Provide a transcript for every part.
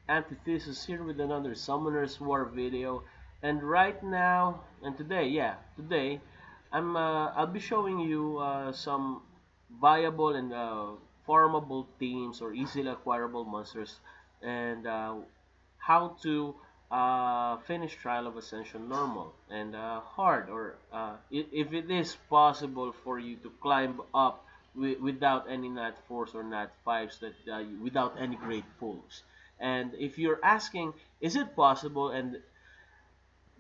Anti-Thesis here with another Summoner's War video. And right now, and today, today, I'll be showing you some viable and farmable teams or easily acquirable monsters, and how to finish Trial of Ascension normal and hard, or if it is possible for you to climb up without any nat 4s or nat 5s, that without any great pulls. And if you're asking, is it possible? And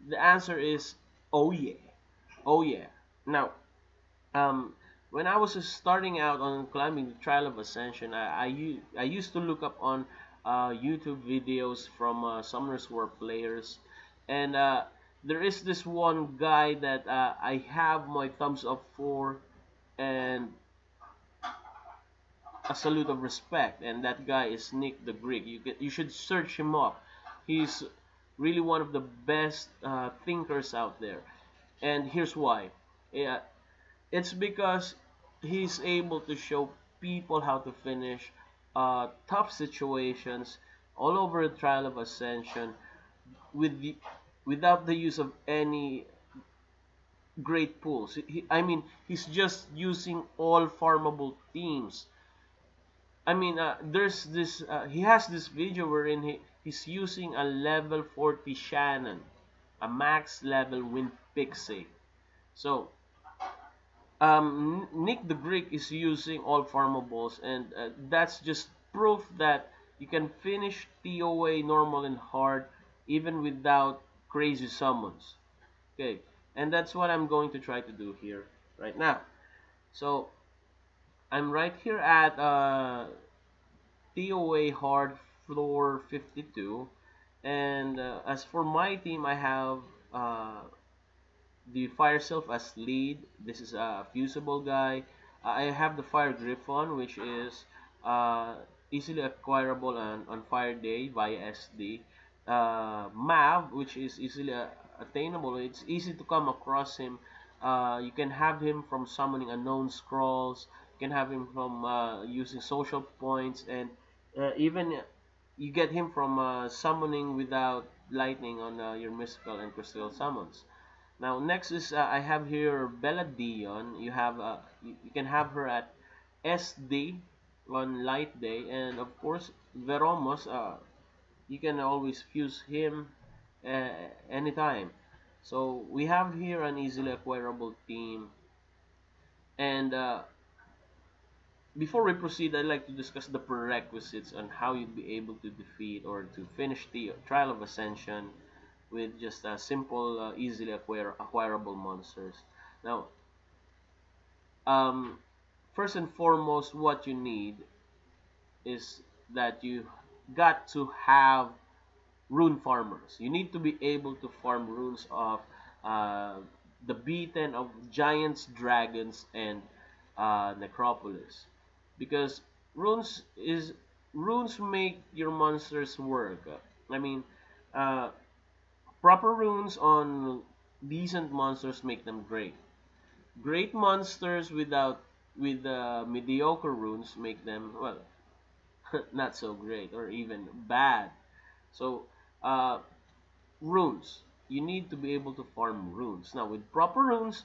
the answer is, oh yeah, oh yeah. Now, um, when I was starting out on climbing the Trial of Ascension, I used to look up on YouTube videos from Summoners War players, and there is this one guy that I have my thumbs up for, and a salute of respect, and that guy is Nick the Greek. You should search him up. He's really one of the best thinkers out there, and here's why. Yeah, it's because he's able to show people how to finish tough situations all over the Trial of Ascension with the, without the use of any great pools. I mean, he's just using all farmable teams. I mean, there's this. He has this video wherein he's using a level 40 Shannon, a max level wind pixie. So, Nick the Greek is using all farmables, and that's just proof that you can finish ToA normal and hard even without crazy summons. Okay, and that's what I'm going to try to do here right now. So, I'm right here at ToA hard floor 52, and as for my team, I have the Fire Self as lead. This is a fusible guy. I have the Fire Griffon, which is easily acquirable on Fire Day via SD. Mav, which is easily attainable. It's easy to come across him. You can have him from summoning unknown scrolls. You can have him from using social points, and even you get him from summoning without lightning on your mystical and crystal summons. Now next is I have here Bella Dion. You can have her at SD on light day, and of course Veromos. You can always fuse him uh, anytime. So we have here an easily acquirable team, and before we proceed, I'd like to discuss the prerequisites on how you'd be able to defeat or to finish the Trial of Ascension with just a simple, easily acquirable monsters. Now, um, first and foremost, what you need is that you got to have rune farmers. You need to be able to farm runes of uh, the beaten of giants, dragons, and necropolis, because runes is runes make your monsters work. I mean, uh, proper runes on decent monsters make them great. Great monsters with mediocre runes make them, well, not so great or even bad. So, uh, runes. You need to be able to farm runes. Now, with proper runes,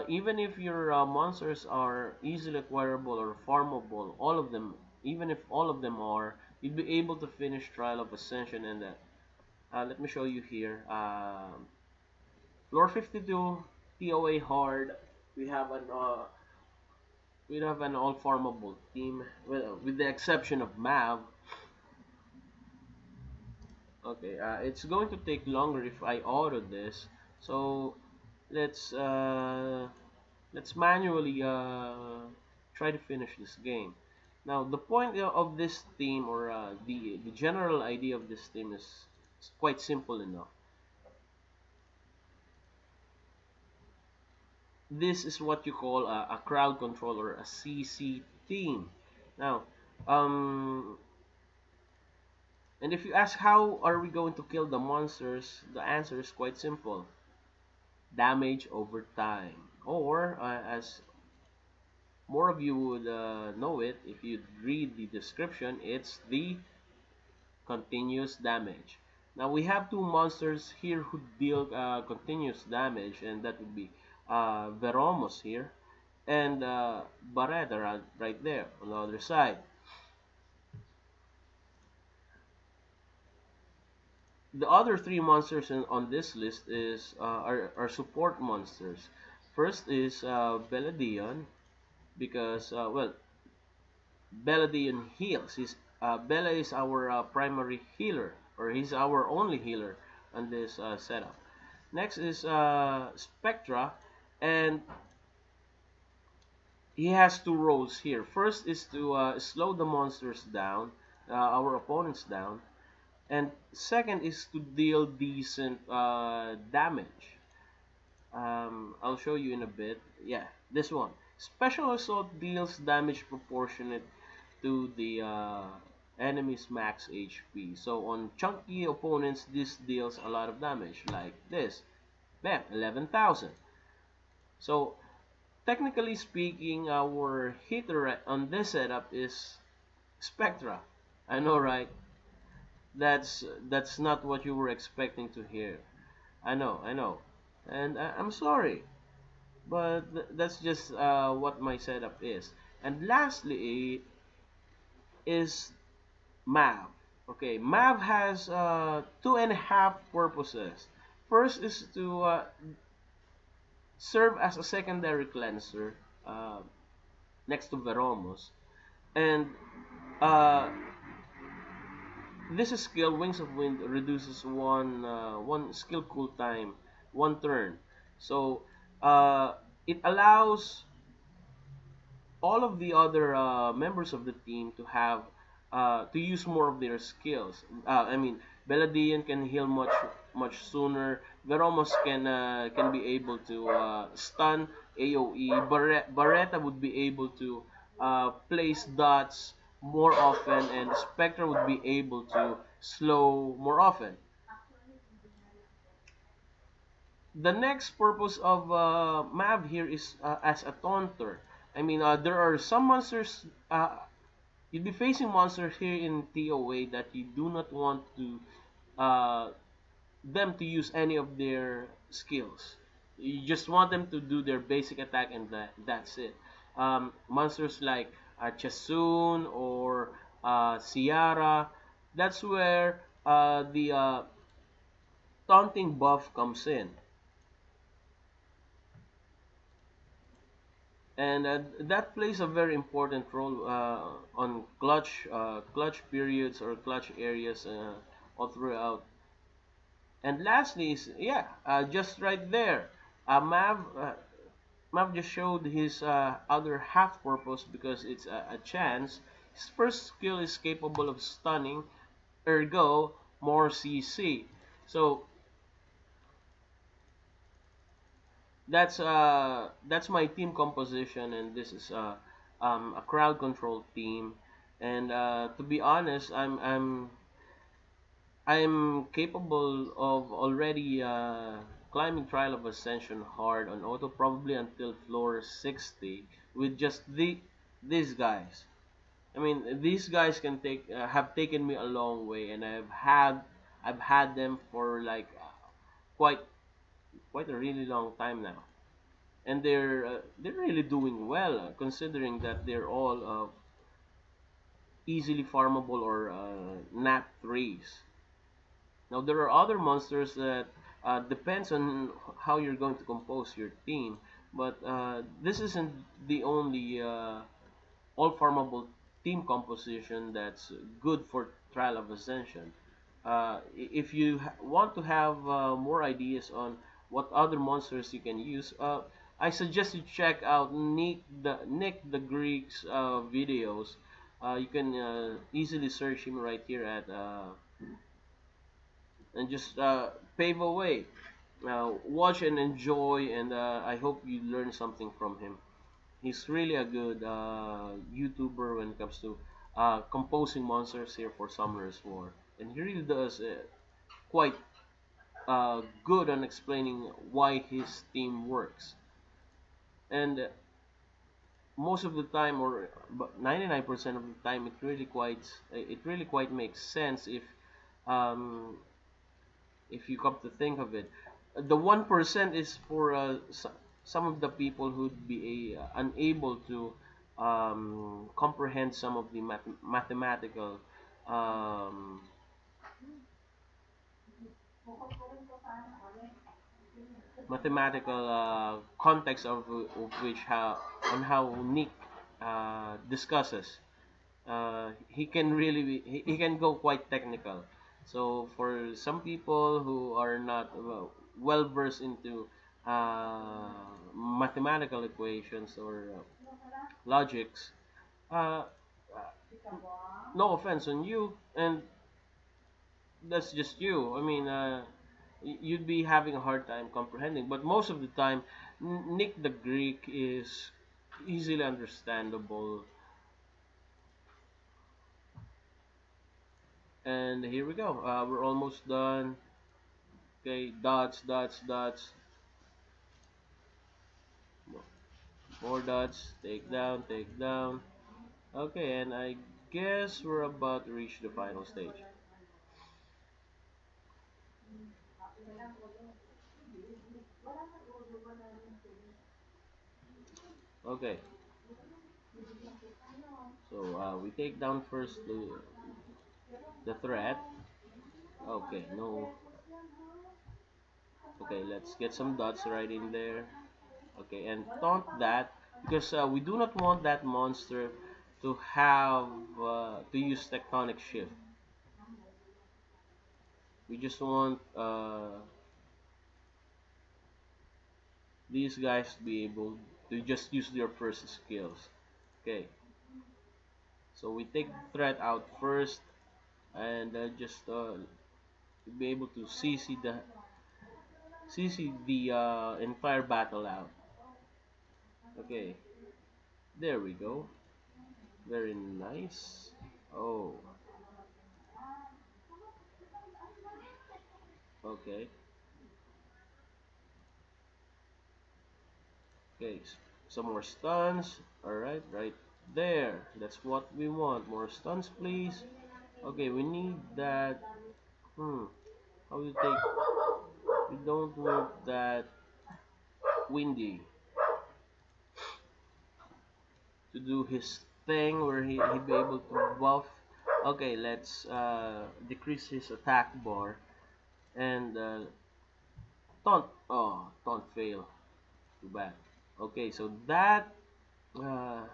even if your monsters are easily acquirable or farmable, all of them, even if all of them are, you'll be able to finish Trial of Ascension. And let me show you here. Floor 52, ToA hard. We have an all farmable team, with the exception of Mav. Okay, it's going to take longer if I auto this, so let's uh, let's manually try to finish this game. Now, the point of this team, or the general idea of this team, is quite simple enough. This is what you call a crowd control, or a CC team. Now, um, and if you ask how are we going to kill the monsters, the answer is quite simple: damage over time. Or, as more of you would know it if you read the description, it's the continuous damage. Now we have two monsters here who deal continuous damage, and that would be Veromos here and Barretta right there on the other side. The other three monsters on this list are support monsters. First is Beladion because well, Beladion heals. Bella is our primary healer, or he's our only healer on this setup. Next is Spectra, and he has two roles here. First is to slow the monsters down, our opponents down, and second is to deal decent damage. I'll show you in a bit. Yeah, this one. Special Assault deals damage proportionate to the enemy's max HP. So on chunky opponents, this deals a lot of damage, like this. Bam, 11,000. So technically speaking, our hitter on this setup is Spectra. I know, right? That's not what you were expecting to hear. I know, and I'm sorry, but that's just what my setup is. And lastly is Mav. Okay, Mav has two and a half purposes. First is to serve as a secondary cleanser uh, next to Veromos, and uh, this skill, Wings of Wind, reduces one skill cooltime, one turn. So uh, it allows all of the other members of the team to have to use more of their skills. I mean, Beladian can heal much sooner. Veromos can be able to stun AOE. Barretta would be able to place dots more often, and Spectre would be able to slow more often. The next purpose of Mav here is as a taunter. I mean, there are some monsters. You'd be facing monsters here in ToA that you do not want to uh, them to use any of their skills. You just want them to do their basic attack, and that's it. Monsters like Chasun or Ciara, that's where the taunting buff comes in. And that plays a very important role on clutch periods or clutch areas all throughout. And lastly is, yeah, just right there, Mav just showed his other half purpose because it's a chance. His first skill is capable of stunning, ergo more CC. So that's my team composition, and this is a crowd control team. And to be honest, I'm capable of already climbing Trial of Ascension hard on auto, probably until floor 60 with just these guys. I mean, these guys can take have taken me a long way, and I've had them for like quite quite a really long time now, and they're really doing well considering that they're all easily farmable or nap threes. Now there are other monsters that depends on how you're going to compose your team, but this isn't the only all farmable team composition that's good for Trial of Ascension. If you want to have more ideas on what other monsters you can use, I suggest you check out Nick the Greek's videos. You can easily search him right here at and just pave a way. Watch and enjoy, and I hope you learn something from him. He's really a good YouTuber when it comes to composing monsters here for Summoner's War, and he really does quite good on explaining why his team works. And most of the time, or 99% of the time, it really quite makes sense if Um, if you come to think of it, the 1% is for some of the people who'd be unable to comprehend some of the um, mathematical context of which how on how Nick discusses. He can really he can go quite technical. So for some people who are not well versed into mathematical equations or logics, uh, no offense on you, and that's just you. I mean, you'd be having a hard time comprehending. But most of the time, Nick the Greek is easily understandable. And here we go. We're almost done. Okay, dots, dots, dots. More dots. Take down, take down. Okay, and I guess we're about to reach the final stage. Okay, so we take down first the thread. Okay, no. Okay, let's get some dots right in there. Okay, and taunt that because we do not want that monster to have to use tectonic shift. We just want these guys to be able to just use their first skills. Okay, so we take the threat out first and just be able to CC the entire battle out. Okay, there we go. Very nice. Oh, okay. Okay, some more stuns. Alright, right there. That's what we want. More stuns, please. Okay, we need that. Hmm. How do you take? We don't want that windy to do his thing where he'd be able to buff. Okay, let's decrease his attack bar and taunt. Oh, taunt fail. Too bad. Okay, so that uh,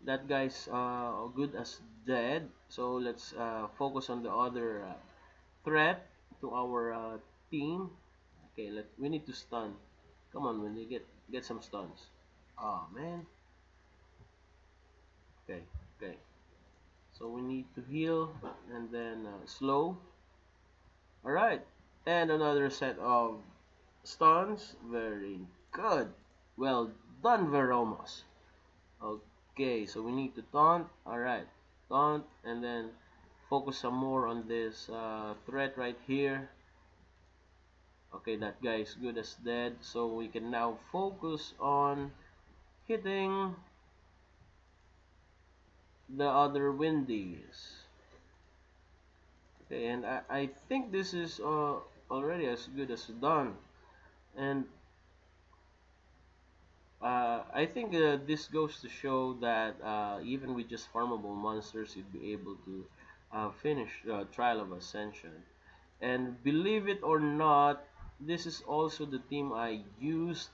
that guy's good as dead. So let's focus on the other threat to our team. Okay, we need to stun. Come on, when you get some stuns. Oh man. Okay, okay. So we need to heal and then slow. All right, and another set of stuns. Very good. Well done, Veromos. Okay, so we need to taunt. Alright, taunt and then focus some more on this threat right here. Okay, that guy is good as dead. So we can now focus on hitting the other windies. Okay, and I think this is already as good as done. And I think this goes to show that even with just farmable monsters, you'd be able to finish Trial of Ascension. And believe it or not, this is also the team I used.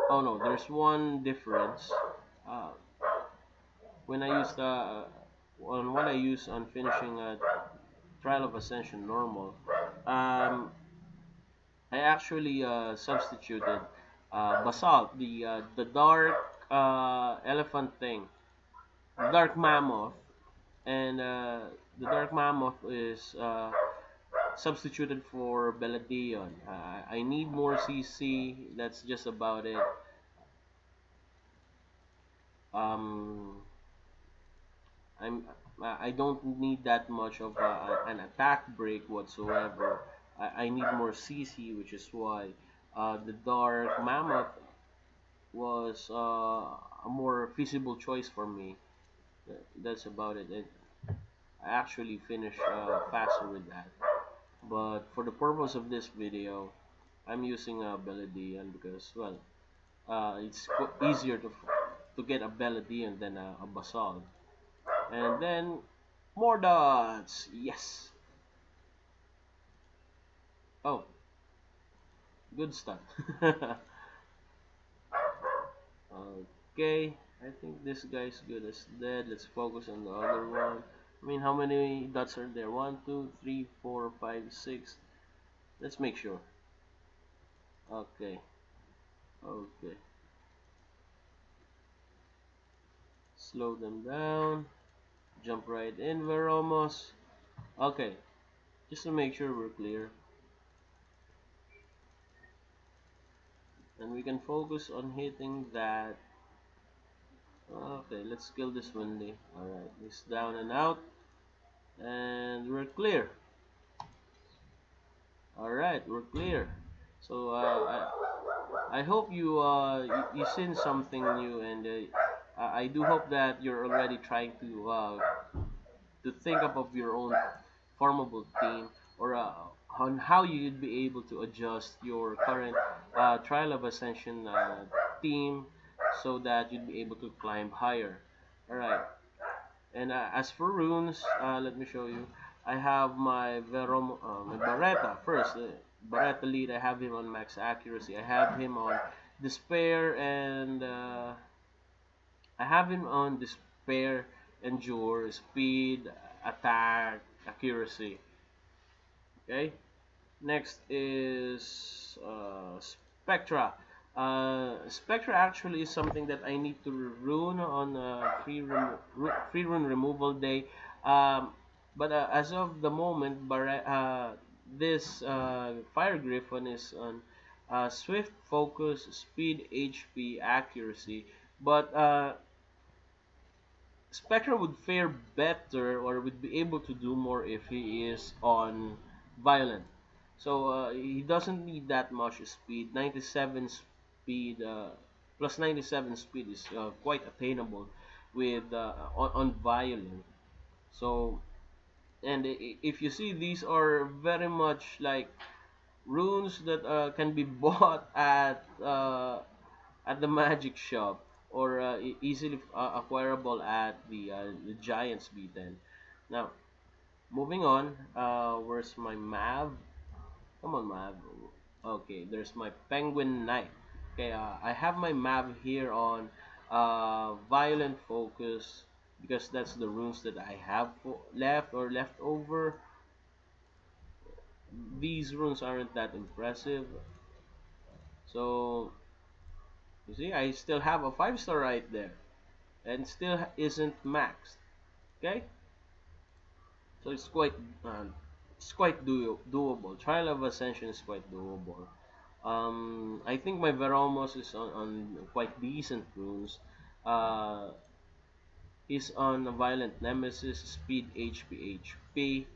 Oh no, there's one difference. Uh, when I used on what I use on finishing Trial of Ascension normal, I actually substituted Basalt, the dark elephant thing, dark mammoth, and the dark mammoth is substituted for Beladion. I need more CC. That's just about it. Um, I don't need that much of an attack break whatsoever. I need more CC, which is why the Dark Mammoth was a more feasible choice for me. That's about it. I actually finish faster with that. But for the purpose of this video, I'm using a Beladian because, well, it's easier to get a Beladian than a Basalt. And then more dots. Yes. Oh, good stuff. Okay, I think this guy's good as dead. Let's focus on the other one. I mean, how many dots are there? One, two, three, four, five, six. Let's make sure. Okay, okay. Slow them down. Jump right in. We're almost. Okay, just to make sure we're clear. And we can focus on hitting that. Okay, let's kill this Windy. Alright, this down and out. And we're clear. Alright, we're clear. So I hope you seen something new, and I do hope that you're already trying to think up of your own formable team, or on how you'd be able to adjust your current Trial of Ascension team so that you'd be able to climb higher. Alright, and as for runes, let me show you. I have my Barretta first. Barretta lead, I have him on max accuracy. I have him on despair, and I have him on despair, endure, speed, attack, accuracy. Okay. Next is Spectra. Spectra actually is something that I need to rune on free rune removal day. Um, but as of the moment, this Fire Griffin is on swift, focus, speed, HP, accuracy. But Spectra would fare better, or would be able to do more if he is on Violent. So he doesn't need that much speed. 97 speed plus 97 speed is quite attainable with on Violent. So, and if you see, these are very much like runes that can be bought at the magic shop, or easily acquirable at the Giants B10. Now, moving on, where's my Mav? Come on, Mav. Okay, there's my Penguin Knight. Okay, I have my Mav here on Violent Focus because that's the runes that I have left over. These runes aren't that impressive, so you see, I still have a 5-star right there, and still isn't maxed. Okay, so it's quite doable. Trial of Ascension is quite doable. I think my Veromos is on quite decent runes. Uh, is on a Violent Nemesis, Speed, HP, HP.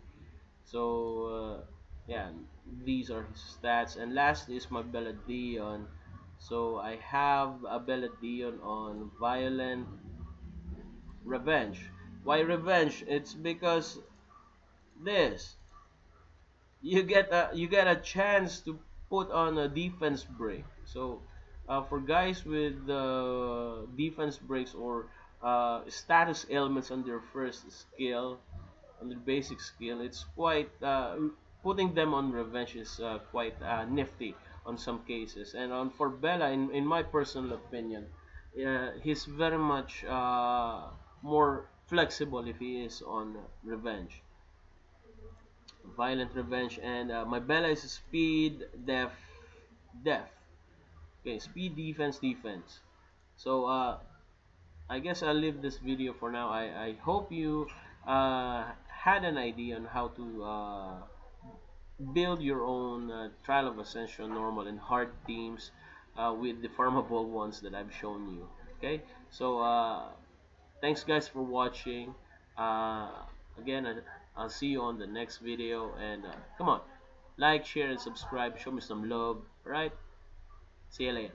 So yeah, these are his stats. And last is my Beladion. So I have a Beladion on Violent Revenge. Why Revenge? It's because this, you get a chance to put on a defense break. So for guys with defense breaks, or status ailments on their first skill, on their basic skill, it's quite putting them on revenge is quite nifty on some cases. And on for Bella, in my personal opinion, he's very much more flexible if he is on revenge, Violent Revenge. And my Bella is speed, def. Okay, speed, defense, defense. So I guess I'll leave this video for now. I hope you had an idea on how to build your own Trial of Ascension normal and hard teams with the farmable ones that I've shown you. Okay, so thanks guys for watching. uh, Again, I'll see you on the next video, and come on, like, share, and subscribe. Show me some love. All right, see you later.